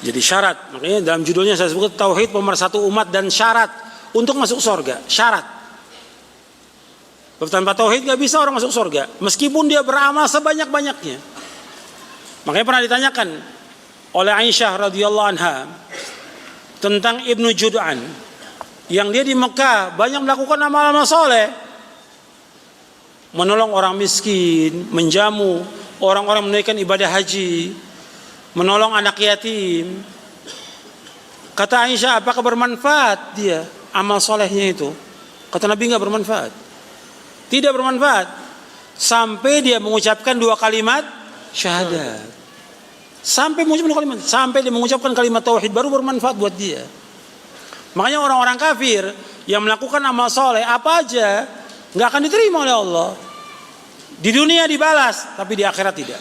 Jadi syarat. Makanya dalam judulnya saya sebut tauhid pemersatu umat dan syarat untuk masuk surga. Syarat. Tanpa tauhid gak bisa orang masuk surga, meskipun dia beramal sebanyak-banyaknya. Makanya pernah ditanyakan oleh Aisyah radhiyallahu anha tentang Ibnu Jud'an, yang dia di Mekah banyak melakukan amal-amal soleh, menolong orang miskin, menjamu orang-orang menunaikan ibadah haji, menolong anak yatim. Kata Aisyah, apakah bermanfaat dia amal solehnya itu? Kata Nabi, enggak bermanfaat. Tidak bermanfaat sampai dia mengucapkan 2 kalimat syahadat. Sampai dia mengucapkan kalimat tauhid baru bermanfaat buat dia. Makanya orang-orang kafir yang melakukan amal soleh apa aja nggak akan diterima oleh Allah. Di dunia dibalas, tapi di akhirat tidak.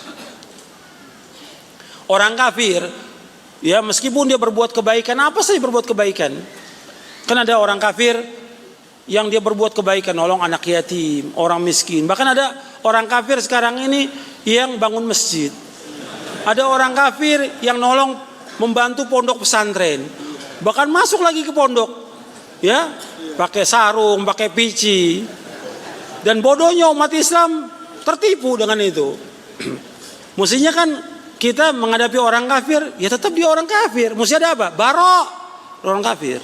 Orang kafir, ya meskipun dia berbuat kebaikan, apa saja berbuat kebaikan. Kan ada orang kafir yang dia berbuat kebaikan, nolong anak yatim, orang miskin. Bahkan ada orang kafir sekarang ini yang bangun masjid. Ada orang kafir yang nolong membantu pondok pesantren. Bahkan masuk lagi ke pondok, ya, pakai sarung, pakai pici. Dan bodohnya umat Islam tertipu dengan itu. Mestinya kan kita menghadapi orang kafir, ya tetap dia orang kafir. Mesti ada apa? Barok orang kafir.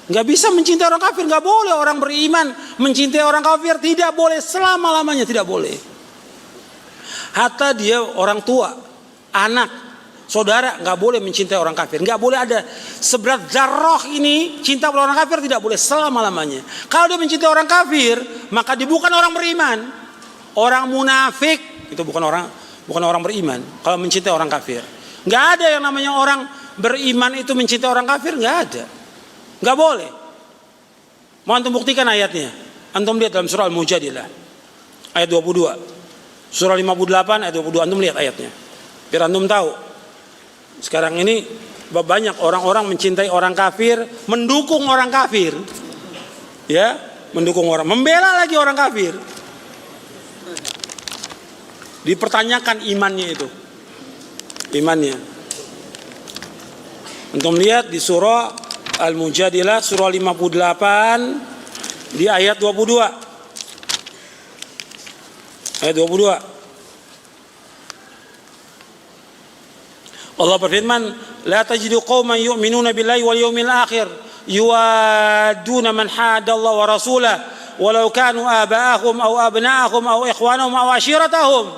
Nggak bisa mencintai orang kafir, nggak boleh orang beriman mencintai orang kafir, tidak boleh selama-lamanya, tidak boleh. Hatta dia orang tua, anak, saudara nggak boleh mencintai orang kafir, nggak boleh ada seberat zarrah ini cinta pada orang kafir, tidak boleh selama-lamanya. Kalau dia mencintai orang kafir, maka dia bukan orang beriman, orang munafik. Itu bukan orang beriman. Kalau mencintai orang kafir, nggak ada yang namanya orang beriman itu mencintai orang kafir, nggak ada. Nggak boleh. Mau antum buktikan ayatnya. Antum lihat dalam surah Al-Mujadilah ayat 22. Surah 58 ayat 22. Antum lihat ayatnya. Biar antum tahu. Sekarang ini banyak orang-orang mencintai orang kafir, mendukung orang kafir. Ya, mendukung orang, membela lagi orang kafir. Dipertanyakan imannya itu. Imannya. Antum lihat di surah Al-Mujadilah surah 58 di ayat 22. Ayat 22. Allah berfirman, "La tajidu qauman yu'minuna billahi wal yawmil akhir yuwadduna man hadallahu wa rasulahu walau kanu aba'ahum aw abna'ahum aw ikhwanahum aw ashiratahum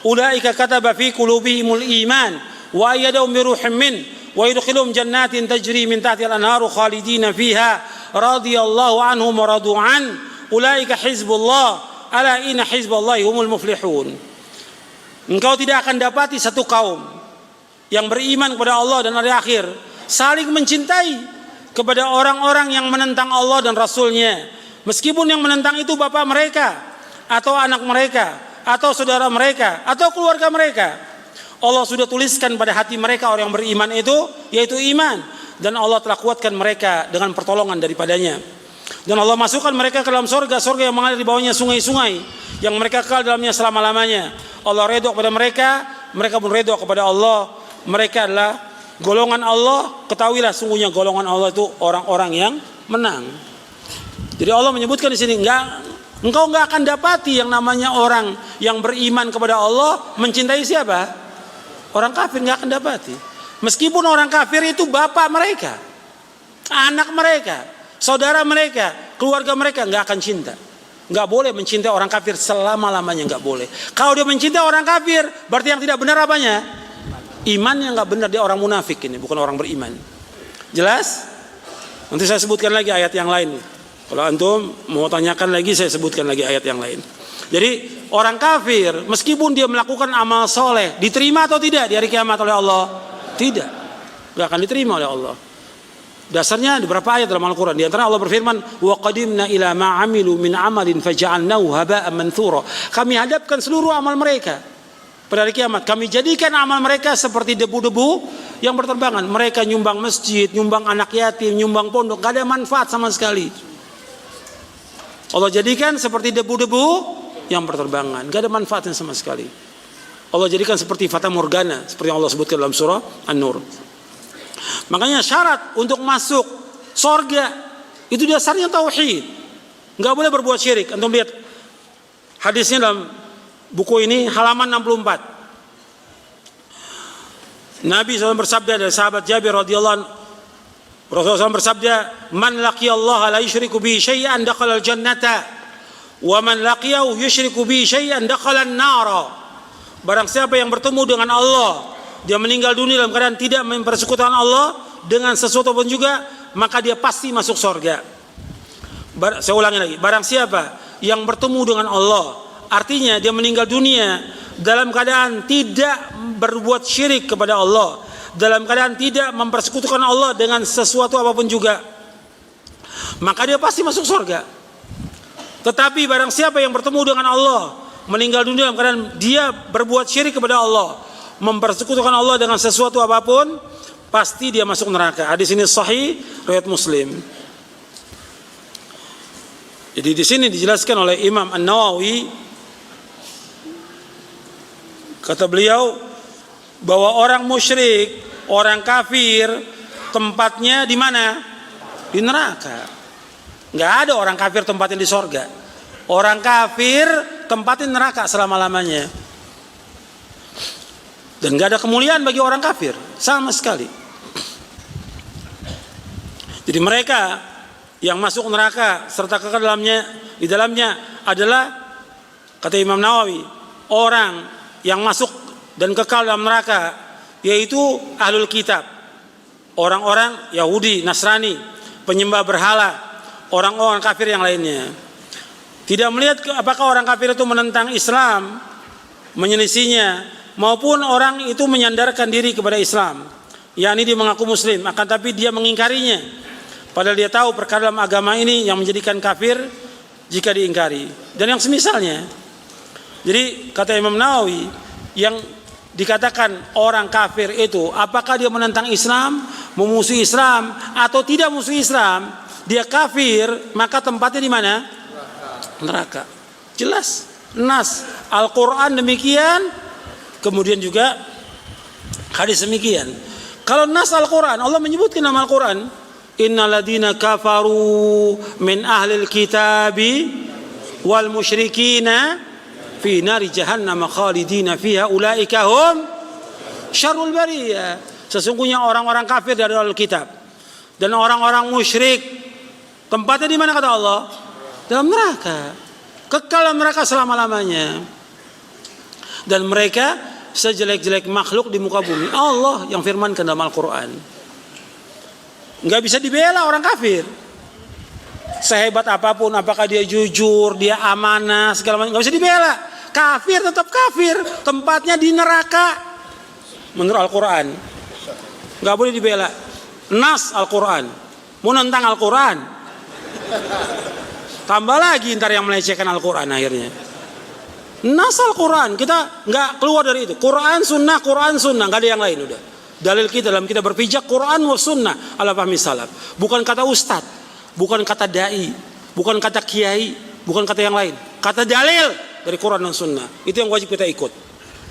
ulaika kataba fi qulubihimul iman wa ayyadahum bi ruhin min wa yudkhiluhum jannatin tajri min tahtiha al-anharu khalidina fiha radhiyallahu anhum wa radu an ulaika hizbullah ala inna hizballahi humul muflihun." Engkau tidak akan dapati satu kaum yang beriman kepada Allah dan hari akhir saling mencintai kepada orang-orang yang menentang Allah dan Rasulnya, meskipun yang menentang itu bapak mereka atau anak mereka atau saudara mereka atau keluarga mereka. Allah sudah tuliskan pada hati mereka orang yang beriman itu, yaitu iman, dan Allah telah kuatkan mereka dengan pertolongan daripadanya. Dan Allah masukkan mereka ke dalam surga yang mengalir di bawahnya sungai-sungai yang mereka kekal dalamnya selama-lamanya. Allah redha kepada mereka, mereka pun redha kepada Allah. Mereka adalah golongan Allah. Ketahuilah sungguhnya golongan Allah itu orang-orang yang menang. Jadi Allah menyebutkan di sini, engkau nggak akan dapati yang namanya orang yang beriman kepada Allah mencintai siapa? Orang kafir nggak akan dapati. Meskipun orang kafir itu bapak mereka, anak mereka, saudara mereka, keluarga mereka, nggak akan cinta. Nggak boleh mencintai orang kafir selama-lamanya, nggak boleh. Kalau dia mencintai orang kafir, berarti yang tidak benar apanya? Iman yang nggak benar, dia orang munafik ini, bukan orang beriman. Jelas? Nanti saya sebutkan lagi ayat yang lain. Kalau antum mau tanyakan lagi, saya sebutkan lagi ayat yang lain. Jadi orang kafir meskipun dia melakukan amal soleh, diterima atau tidak di hari kiamat oleh Allah? Tidak, nggak akan diterima oleh Allah. Dasarnya di beberapa ayat dalam Al-Quran. Di antara Allah berfirman, wa qadimna ila ma amilu min amalin faja'alnahu haba'an manthura. Kami hadapkan seluruh amal mereka pada hari kiamat, kami jadikan amal mereka seperti debu-debu yang berterbangan. Mereka nyumbang masjid, nyumbang anak yatim, nyumbang pondok, gak ada manfaat sama sekali. Allah jadikan seperti debu-debu yang berterbangan, gak ada manfaatnya sama sekali. Allah jadikan seperti fata morgana, seperti yang Allah sebutkan dalam surah An-Nur. Makanya syarat untuk masuk sorga itu dasarnya tauhid. Nggak boleh berbuat syirik. Antum lihat hadisnya dalam buku ini halaman 64. Nabi SAW bersabda dari sahabat Jabir radhiyallahu anhu, Rasulullah SAW bersabda, "Man laqiyallaha la yusyriku bihi syai'an dakhala al-jannata, wa man laqiyahu yusyriku bihi syai'an dakhala an-nara." Barang siapa yang bertemu dengan Allah, dia meninggal dunia dalam keadaan tidak mempersekutukan Allah dengan sesuatu pun juga, maka dia pasti masuk surga. Saya ulangi lagi, barang siapa yang bertemu dengan Allah, artinya dia meninggal dunia dalam keadaan tidak berbuat syirik kepada Allah, dalam keadaan tidak mempersekutukan Allah dengan sesuatu apapun juga, maka dia pasti masuk surga. Tetapi barang siapa yang bertemu dengan Allah, meninggal dunia dalam keadaan dia berbuat syirik kepada Allah, mempersekutukan Allah dengan sesuatu apapun, pasti dia masuk neraka. Hadis ini sahih riwayat Muslim. Jadi di sini dijelaskan oleh Imam An-Nawawi, kata beliau bahwa orang musyrik, orang kafir tempatnya di mana? Di neraka. Nggak ada orang kafir tempatnya di sorga. Orang kafir tempatnya neraka selama-lamanya. Dan nggak ada kemuliaan bagi orang kafir sama sekali. Jadi mereka yang masuk neraka serta kekal di dalamnya adalah, kata Imam Nawawi, orang yang masuk dan kekal dalam neraka yaitu ahlul kitab, orang-orang Yahudi, Nasrani, penyembah berhala, orang-orang kafir yang lainnya. Tidak melihat apakah orang kafir itu menentang Islam, menyelisihinya, maupun orang itu menyandarkan diri kepada Islam, yakni dia mengaku muslim akan tapi dia mengingkarinya, padahal dia tahu perkara dalam agama ini yang menjadikan kafir jika diingkari, dan yang semisalnya. Jadi kata Imam Nawawi, yang dikatakan orang kafir itu apakah dia menentang Islam, memusuhi Islam atau tidak memusuhi Islam, dia kafir, maka tempatnya di mana? Neraka. Jelas. Nas Al-Quran demikian, kemudian juga hadis demikian. Kalau nas Al-Quran, Allah menyebutkan nama Al-Quran, innal ladzina kafaru min ahlil kitabi wal musyrikina fi nari jahannam khalidina fiha ulaika hum syarrul bariyah. Sesungguhnya orang-orang kafir dari ahlul kitab dan orang-orang musyrik tempatnya di mana kata Allah? Dalam neraka. Kekal dalam neraka selama-lamanya. Dan mereka sejelek-jelek makhluk di muka bumi. Allah yang firmankan dalam Al-Qur'an. Enggak bisa dibela orang kafir. Sehebat apapun, apakah dia jujur, dia amanah, segala macam, nggak bisa dibela. Kafir tetap kafir, tempatnya di neraka. Menurut Al-Quran, nggak boleh dibela. Nas Al-Quran, mau nentang Al-Quran, tambah lagi ntar yang melecehkan Al-Quran akhirnya. Nas Al-Quran, kita nggak keluar dari itu. Quran Sunnah, nggak ada yang lain udah. Dalil kita dalam kita berpijak Quran wa Sunnah ala fahmi salaf. Bukan kata ustadz, bukan kata dai, bukan kata kiai, bukan kata yang lain. Kata dalil dari Quran dan Sunnah. Itu yang wajib kita ikut.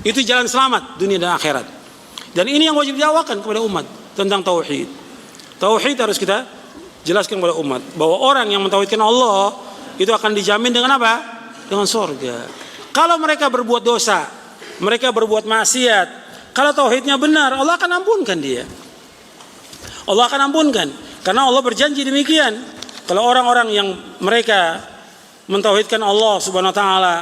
Itu jalan selamat dunia dan akhirat. Dan ini yang wajib didakwakan kepada umat tentang tauhid. Tauhid harus kita jelaskan kepada umat bahwa orang yang mentauhidkan Allah itu akan dijamin dengan apa? Dengan surga. Kalau mereka berbuat dosa, mereka berbuat maksiat, kalau tauhidnya benar, Allah akan ampunkan dia. Allah akan ampunkan. Karena Allah berjanji demikian. Kalau orang-orang yang mereka mentauhidkan Allah Subhanahu wa taala,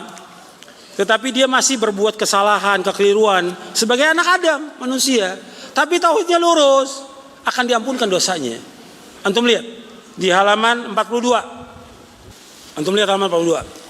tetapi dia masih berbuat kesalahan, kekeliruan sebagai anak Adam, manusia, tapi tauhidnya lurus, akan diampunkan dosanya. Antum lihat di halaman 42. Antum lihat halaman 42.